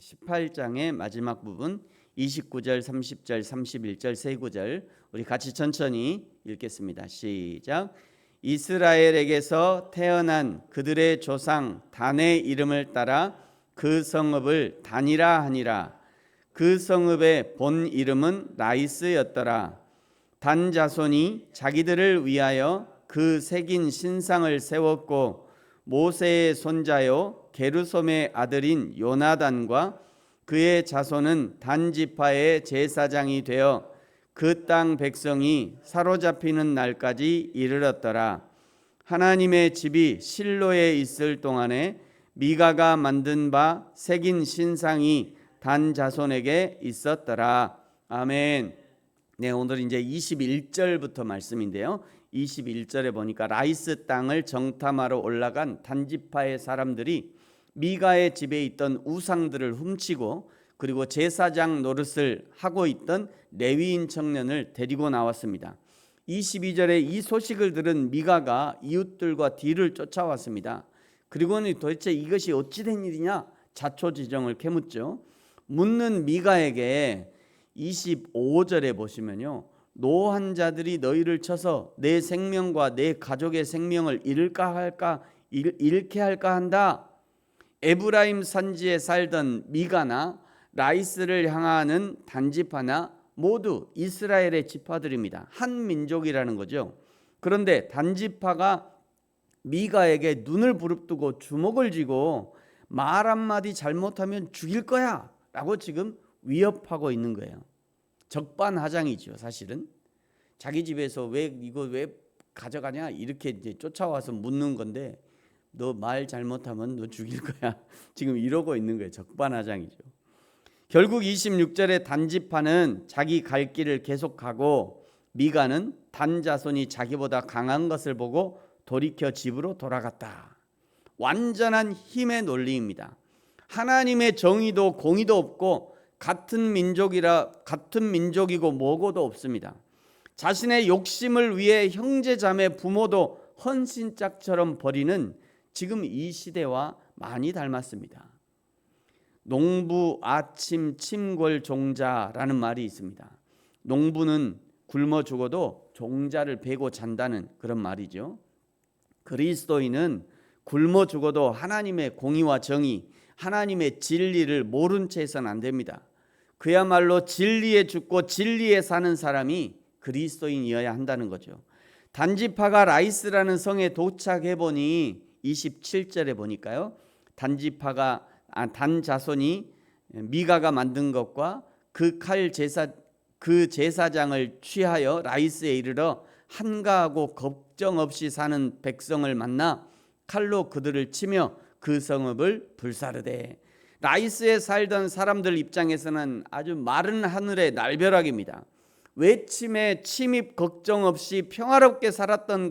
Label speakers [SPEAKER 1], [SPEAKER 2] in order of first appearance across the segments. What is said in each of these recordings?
[SPEAKER 1] 18장의 마지막 부분 29절, 30절, 31절 세 구절 우리 같이 천천히 읽겠습니다. 시작. 이스라엘에게서 태어난 그들의 조상 단의 이름을 따라 그 성읍을 단이라 하니라. 그 성읍의 본 이름은 라이스였더라. 단 자손이 자기들을 위하여 그 새긴 신상을 세웠고 모세의 손자요 게르솜의 아들인 요나단과 그의 자손은 단 지파의 제사장이 되어 그 땅 백성이 사로잡히는 날까지 이르렀더라. 하나님의 집이 실로에 있을 동안에 미가가 만든 바 새긴 신상이 단 자손에게 있었더라. 아멘. 네, 오늘 이제 21절부터 말씀인데요. 21절에 보니까 라이스 땅을 정탐하러 올라간 단지파의 사람들이 미가의 집에 있던 우상들을 훔치고 그리고 제사장 노릇을 하고 있던 레위인 청년을 데리고 나왔습니다. 22절에 이 소식을 들은 미가가 이웃들과 뒤를 쫓아왔습니다. 그리고는 도대체 이것이 어찌 된 일이냐 자초지종을 캐묻죠. 묻는 미가에게 25절에 보시면요, 노한 자들이 너희를 쳐서 내 생명과 내 가족의 생명을 잃게 할까 한다. 에브라임 산지에 살던 미가나 라이스를 향하는 단지파나 모두 이스라엘의 지파들입니다. 한 민족이라는 거죠. 그런데 단지파가 미가에게 눈을 부릅뜨고 주먹을 쥐고 말 한마디 잘못하면 죽일 거야 라고 지금 위협하고 있는 거예요. 적반하장이죠. 사실은 자기 집에서 이거 왜 가져가냐 이렇게 이제 쫓아와서 묻는 건데 너 말 잘못하면 너 죽일 거야 지금 이러고 있는 거예요. 적반하장이죠. 결국 26절에 단지파는 자기 갈 길을 계속하고 미가는 단 자손이 자기보다 강한 것을 보고 돌이켜 집으로 돌아갔다. 완전한 힘의 논리입니다. 하나님의 정의도 공의도 없고 같은 민족이고 뭐고도 없습니다. 자신의 욕심을 위해 형제 자매 부모도 헌신짝처럼 버리는 지금 이 시대와 많이 닮았습니다. 농부 아침 침골 종자라는 말이 있습니다. 농부는 굶어 죽어도 종자를 베고 잔다는 그런 말이죠. 그리스도인은 굶어 죽어도 하나님의 공의와 정의, 하나님의 진리를 모른 채 해서는 안 됩니다. 그야말로 진리에 죽고 진리에 사는 사람이 그리스도인이어야 한다는 거죠. 단지파가 라이스라는 성에 도착해 보니 27절에 보니까요, 단 자손이 미가가 만든 것과 그 제사장을 취하여 라이스에 이르러 한가하고 걱정 없이 사는 백성을 만나 칼로 그들을 치며 그 성읍을 불사르되. 라이스에 살던 사람들 입장에서는 아주 마른 하늘의 날벼락입니다. 외침에 침입 걱정 없이 평화롭게 살았던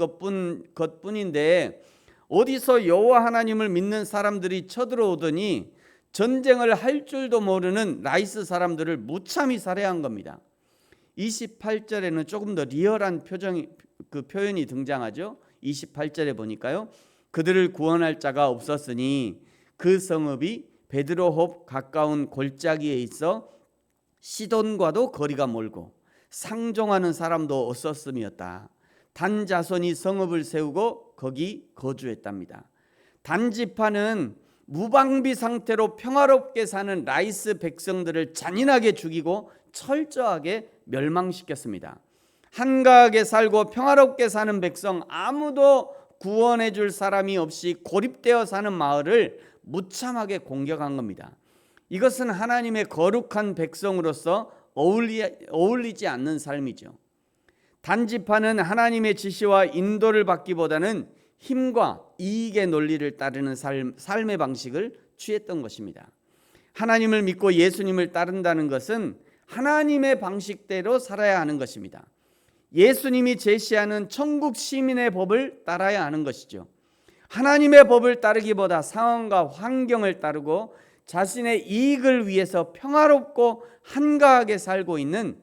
[SPEAKER 1] 것뿐인데 어디서 여호와 하나님을 믿는 사람들이 쳐들어오더니 전쟁을 할 줄도 모르는 라이스 사람들을 무참히 살해한 겁니다. 28절에는 조금 더 리얼한 표현이 등장하죠. 28절에 보니까요, 그들을 구원할 자가 없었으니 그 성읍이 베드로홉 가까운 골짜기에 있어 시돈과도 거리가 멀고 상종하는 사람도 없었음이었다. 단 자손이 성읍을 세우고 거기 거주했답니다. 단지파는 무방비 상태로 평화롭게 사는 라이스 백성들을 잔인하게 죽이고 철저하게 멸망시켰습니다. 한가하게 살고 평화롭게 사는 백성, 아무도 구원해 줄 사람이 없이 고립되어 사는 마을을 무참하게 공격한 겁니다. 이것은 하나님의 거룩한 백성으로서 어울리지 않는 삶이죠. 단지파는 하나님의 지시와 인도를 받기보다는 힘과 이익의 논리를 따르는 삶의 방식을 취했던 것입니다. 하나님을 믿고 예수님을 따른다는 것은 하나님의 방식대로 살아야 하는 것입니다. 예수님이 제시하는 천국 시민의 법을 따라야 하는 것이죠. 하나님의 법을 따르기보다 상황과 환경을 따르고 자신의 이익을 위해서 평화롭고 한가하게 살고 있는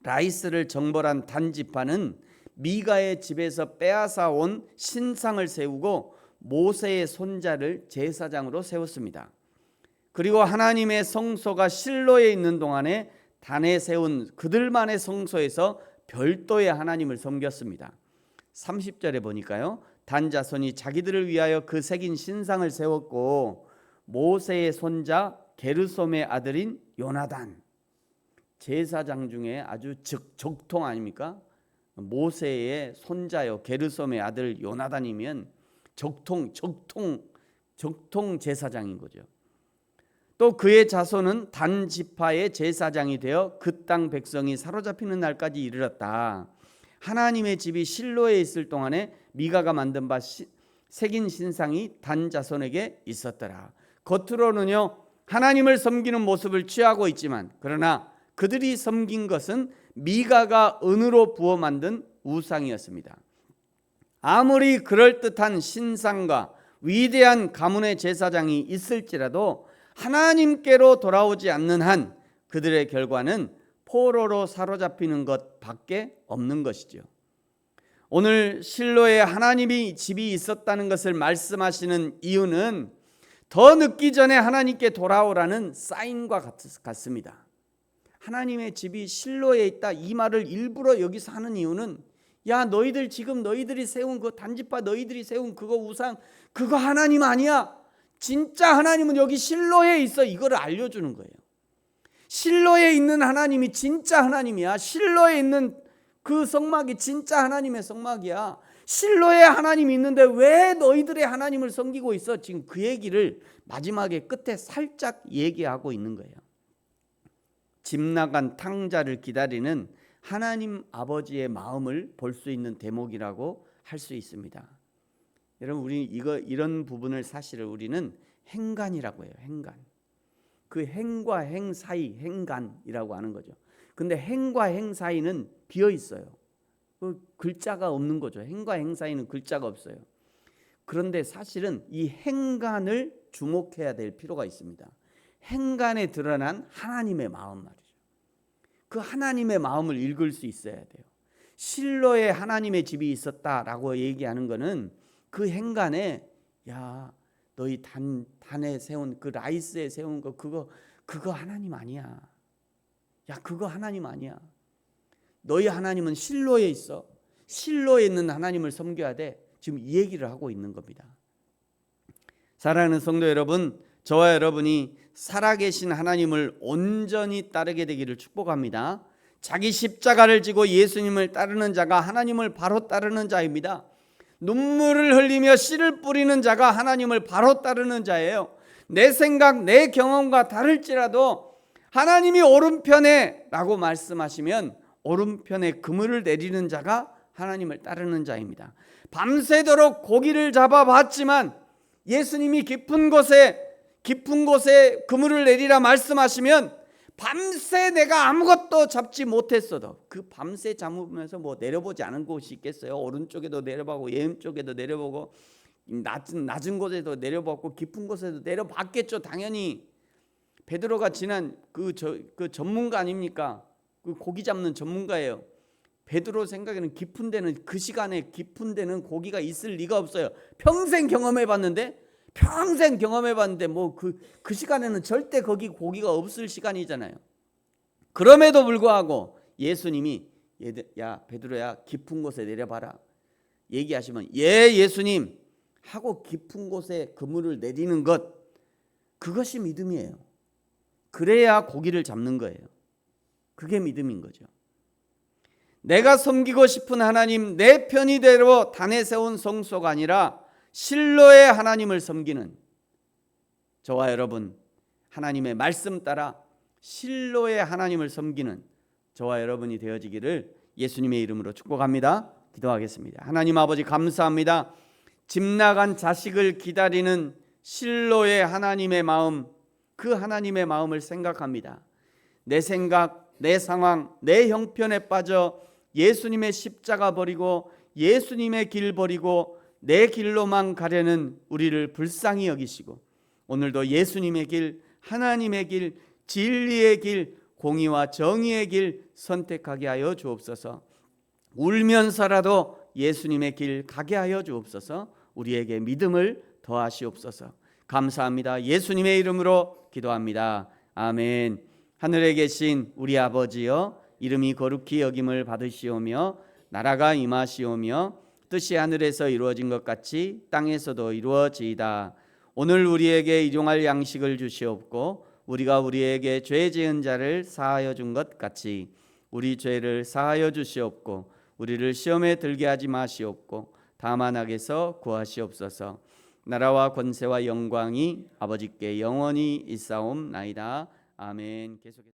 [SPEAKER 1] 라이스를 정벌한 단지파는 미가의 집에서 빼앗아 온 신상을 세우고 모세의 손자를 제사장으로 세웠습니다. 그리고 하나님의 성소가 실로에 있는 동안에 단에 세운 그들만의 성소에서 별도의 하나님을 섬겼습니다. 30절에 보니까요, 단 자손이 자기들을 위하여 그 새긴 신상을 세웠고 모세의 손자 게르솜의 아들인 요나단, 제사장 중에 아주 적통 아닙니까? 모세의 손자요 게르솜의 아들 요나단이면 적통 제사장인 거죠. 또 그의 자손은 단 지파의 제사장이 되어 그 땅 백성이 사로잡히는 날까지 이르렀다. 하나님의 집이 실로에 있을 동안에 미가가 만든 바 새긴 신상이 단 자손에게 있었더라. 겉으로는요 하나님을 섬기는 모습을 취하고 있지만, 그러나 그들이 섬긴 것은 미가가 은으로 부어 만든 우상이었습니다. 아무리 그럴듯한 신상과 위대한 가문의 제사장이 있을지라도 하나님께로 돌아오지 않는 한 그들의 결과는 포로로 사로잡히는 것밖에 없는 것이죠. 오늘 실로에 하나님이 집이 있었다는 것을 말씀하시는 이유는 더 늦기 전에 하나님께 돌아오라는 사인과 같습니다. 하나님의 집이 실로에 있다, 이 말을 일부러 여기서 하는 이유는, 야 너희들 지금 너희들이 세운 그 단지파, 너희들이 세운 그거 우상, 그거 하나님 아니야. 진짜 하나님은 여기 실로에 있어. 이거를 알려주는 거예요. 실로에 있는 하나님이 진짜 하나님이야. 실로에 있는 그 성막이 진짜 하나님의 성막이야. 실로에 하나님이 있는데 왜 너희들의 하나님을 섬기고 있어? 지금 그 얘기를 마지막에 끝에 살짝 얘기하고 있는 거예요. 집 나간 탕자를 기다리는 하나님 아버지의 마음을 볼 수 있는 대목이라고 할 수 있습니다. 여러분, 우리 이런 부분을 사실을 우리는 행간이라고 해요. 행간. 그 행과 행 사이, 행간이라고 하는 거죠. 근데 행과 행 사이는 비어 있어요. 그 글자가 없는 거죠. 행과 행 사이는 글자가 없어요. 그런데 사실은 이 행간을 주목해야 될 필요가 있습니다. 행간에 드러난 하나님의 마음 말이죠. 그 하나님의 마음을 읽을 수 있어야 돼요. 실로에 하나님의 집이 있었다라고 얘기하는 거는 그 행간에, 야 너희 단에 세운 그 라이스에 세운 거 그거 하나님 아니야. 야 그거 하나님 아니야. 너희 하나님은 실로에 있어. 실로에 있는 하나님을 섬겨야 돼. 지금 이 얘기를 하고 있는 겁니다. 사랑하는 성도 여러분, 저와 여러분이 살아계신 하나님을 온전히 따르게 되기를 축복합니다. 자기 십자가를 지고 예수님을 따르는 자가 하나님을 바로 따르는 자입니다. 눈물을 흘리며 씨를 뿌리는 자가 하나님을 바로 따르는 자예요. 내 생각, 내 경험과 다를지라도 하나님이 오른편에 라고 말씀하시면 오른편에 그물을 내리는 자가 하나님을 따르는 자입니다. 밤새도록 고기를 잡아봤지만 예수님이 깊은 곳에 그물을 내리라 말씀하시면 밤새 내가 아무것도 잡지 못했어도, 그 밤새 잡으면서 뭐 내려보지 않은 곳이 있겠어요? 오른쪽에도 내려보고 왼쪽에도 내려보고 낮은 곳에도 내려보고 깊은 곳에도 내려봤겠죠. 당연히 베드로가 지난 그 전문가 아닙니까? 그 고기 잡는 전문가예요. 베드로 생각에는 깊은 데는, 그 시간에 깊은 데는 고기가 있을 리가 없어요. 평생 경험해봤는데 뭐 그 시간에는 절대 거기 고기가 없을 시간이잖아요. 그럼에도 불구하고 예수님이 야 베드로야 깊은 곳에 내려봐라 얘기하시면 예 예수님 하고 깊은 곳에 그물을 내리는 것, 그것이 믿음이에요. 그래야 고기를 잡는 거예요. 그게 믿음인 거죠. 내가 섬기고 싶은 하나님, 내 편의대로 단에 세운 성소가 아니라 실로의 하나님을 섬기는 저와 여러분, 하나님의 말씀 따라 실로의 하나님을 섬기는 저와 여러분이 되어지기를 예수님의 이름으로 축복합니다. 기도하겠습니다. 하나님 아버지 감사합니다. 집 나간 자식을 기다리는 실로의 하나님의 마음, 그 하나님의 마음을 생각합니다. 내 생각, 내 상황, 내 형편에 빠져 예수님의 십자가 버리고 예수님의 길 버리고 내 길로만 가려는 우리를 불쌍히 여기시고, 오늘도 예수님의 길, 하나님의 길, 진리의 길, 공의와 정의의 길 선택하게 하여 주옵소서. 울면서라도 예수님의 길 가게 하여 주옵소서. 우리에게 믿음을 더하시옵소서. 감사합니다. 예수님의 이름으로 기도합니다. 아멘. 하늘에 계신 우리 아버지여, 이름이 거룩히 여김을 받으시오며 나라가 임하시오며 뜻이 하늘에서 이루어진 것 같이 땅에서도 이루어지이다. 오늘 우리에게 일용할 양식을 주시옵고 우리가 우리에게 죄 지은 자를 사하여 준 것 같이 우리 죄를 사하여 주시옵고 우리를 시험에 들게 하지 마시옵고 다만 악에서 구하시옵소서. 나라와 권세와 영광이 아버지께 영원히 있사옵나이다. 아멘. 계속해서